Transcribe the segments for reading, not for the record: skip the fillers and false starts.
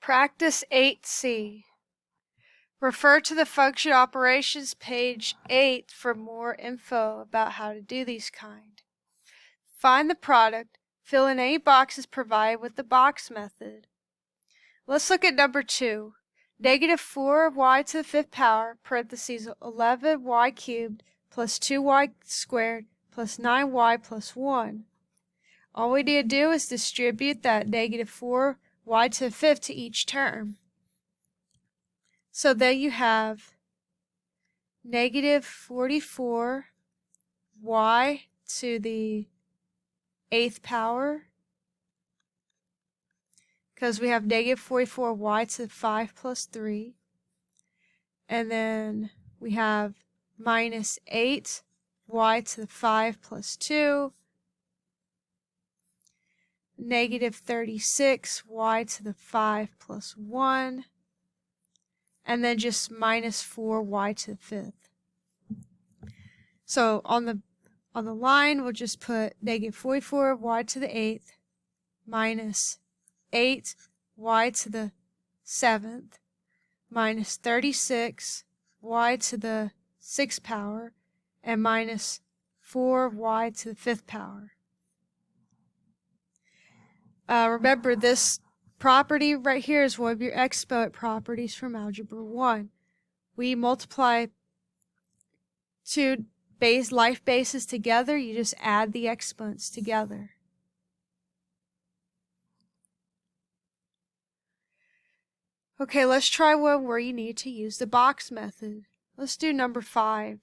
Practice 8C. Refer to the function operations page 8 for more info about how to do these kind. Find the product. Fill in any boxes provided with the box method. Let's look at number 2. Negative 4y to the 5th power, parentheses 11y cubed plus 2y squared plus 9y plus 1. All we need to do is distribute that negative 4y to the 5th to each term. So then you have negative 44y to the 8th power, because we have negative 44y to the 5 plus 3. And then we have minus 8y to the 5 plus 2. Negative 36y to the 5 plus 1. And then just minus 4y to the 5th. So on the line, we'll just put negative 44y to the 8th minus 8y to the 7th minus 36y to the 6th power and minus 4y to the 5th power. Remember, this property right here is one of your exponent properties from Algebra 1. We multiply two life bases together, you just add the exponents together. Okay, let's try one where you need to use the box method. Let's do number 5.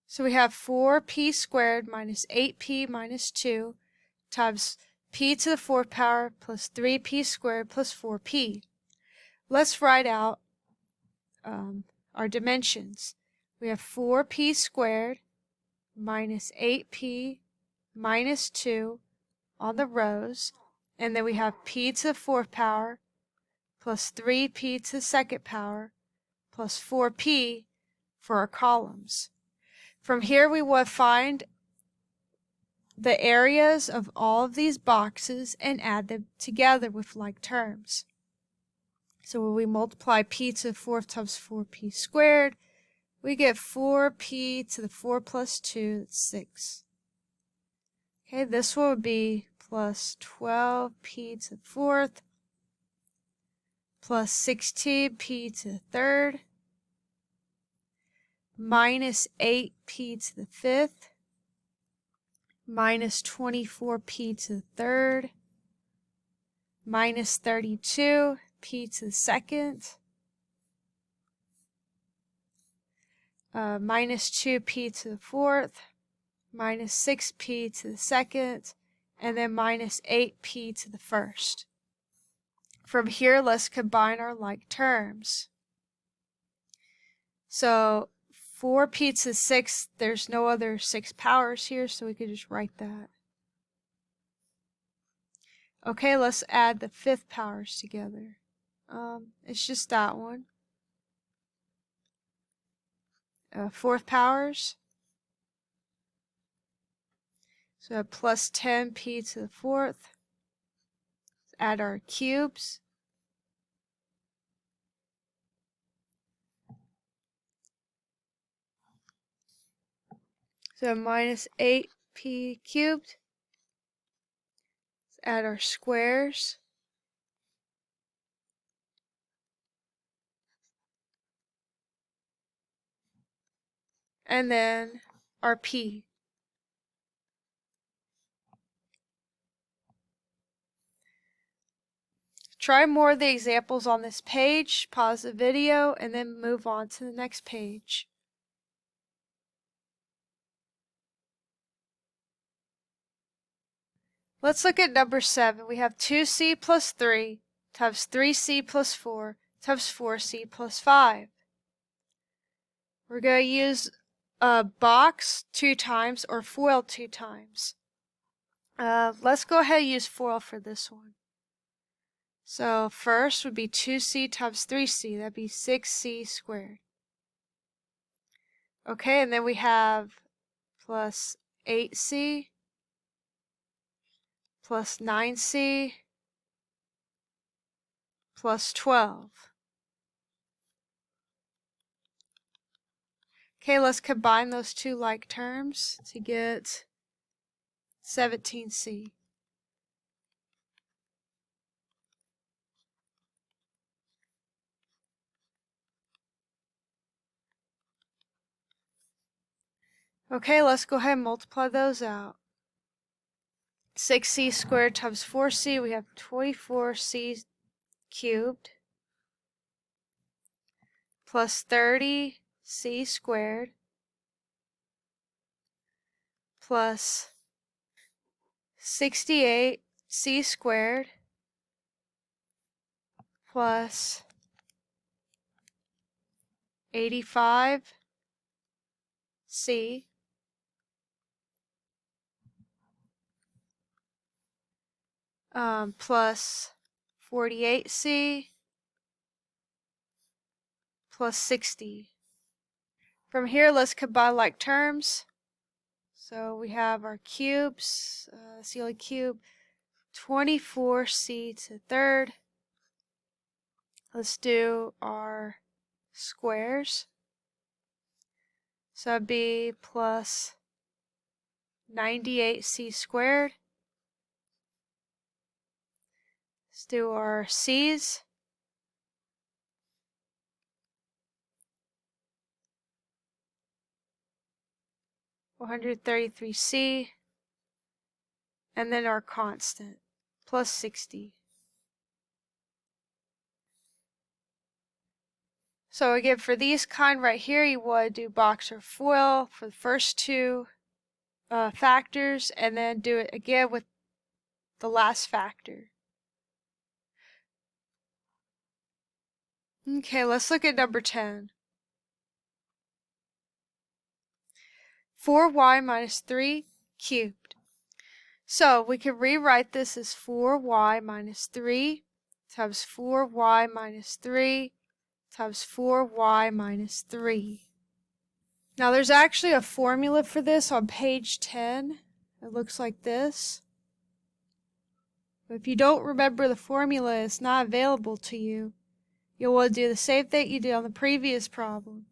So we have 4p squared minus 8p minus 2 times p to the 4th power plus 3p squared plus 4p. Let's write out our dimensions. We have 4p squared minus 8p minus 2 on the rows, and then we have p to the 4th power plus 3p to the 2nd power plus 4p for our columns. From here we will find the areas of all of these boxes and add them together with like terms. So when we multiply p to the 4th times 4p squared, we get 4p to the 4 plus 2, that's 6. Okay, this one would be plus 12p to the 4th plus 16p to the 3rd minus 8p to the 5th minus 24p to the 3rd minus 32p to the 2nd minus 2p to the 4th minus 6p to the 2nd and then minus 8p to the 1st. From here, let's combine our like terms. So 4p to the 6th, there's no other 6 powers here, so we could just write that. Okay, let's add the 5th powers together. It's just that one. 4th powers. So we have plus 10p to the 4th. Let's add our cubes. So minus 8p cubed. Let's add our squares. And then our p. Try more of the examples on this page, pause the video, and then move on to the next page. Let's look at number 7. We have 2c plus 3 times 3c plus 4 times 4c plus 5. We're going to use a box 2 times or FOIL 2 times. Let's go ahead and use FOIL for this one. So first would be 2c times 3c. That'd be 6c squared. Okay, and then we have plus 8c plus 9c plus 12. Okay, let's combine those two like terms to get 17c. Okay, let's go ahead and multiply those out. 6c squared times 4c, we have 24c cubed plus 30c squared plus 68c squared plus 85c plus 48c plus 60. From here, let's combine like terms. So we have our cubes, CLE cube, 24c to the third. Let's do our squares. So that'd be plus 98c squared. Let's do our c's. $133c, and then our constant, plus 60. So again, for these kind right here, you want to do box or FOIL for the first two factors, and then do it again with the last factor. Okay, let's look at number 10. 4y minus 3 cubed. So we can rewrite this as 4y minus 3 times 4y minus 3 times 4y minus 3. Now there's actually a formula for this on page 10. It looks like this. But if you don't remember the formula, it's not available to you. You'll want to do the same thing you did on the previous problem.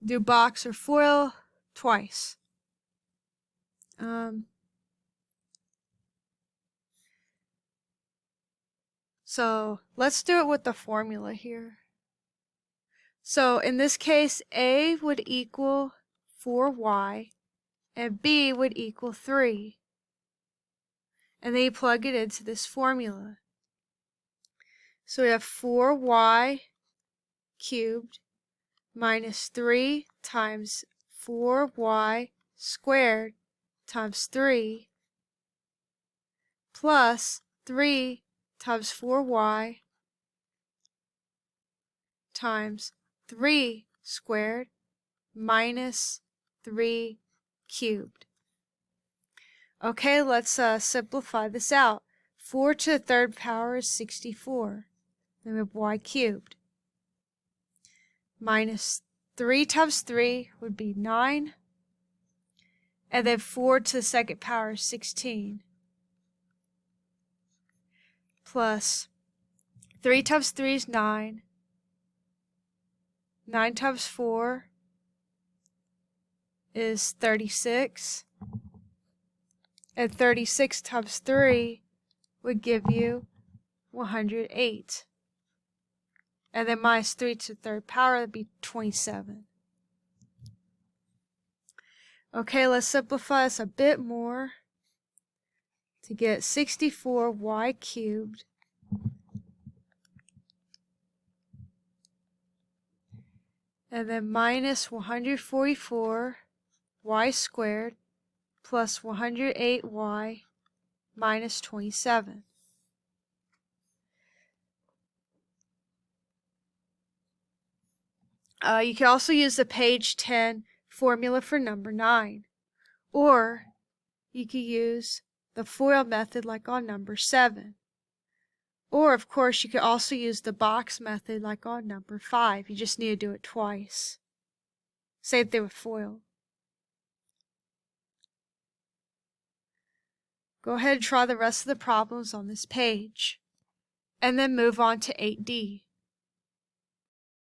Do box or FOIL twice. So let's do it with the formula here. So in this case, A would equal 4y and B would equal 3. And then you plug it into this formula. So we have 4y cubed minus 3 times 4y squared times 3 plus 3 times 4y times 3 squared minus 3 cubed. Okay, let's simplify this out. 4 to the third power is 64. Then we have y cubed. Minus 3 times 3 would be 9. And then 4 to the second power is 16. Plus 3 times 3 is 9. 9 times 4 is 36. And 36 times 3 would give you 108. And then minus 3 to the third power would be 27. Okay, let's simplify this a bit more to get 64y cubed and then minus 144y squared plus 108y minus 27. You can also use the page 10 formula for number 9. Or you could use the FOIL method like on number 7. Or of course you could also use the box method like on number 5. You just need to do it twice. Same thing with FOIL. Go ahead and try the rest of the problems on this page. and then move on to 8D.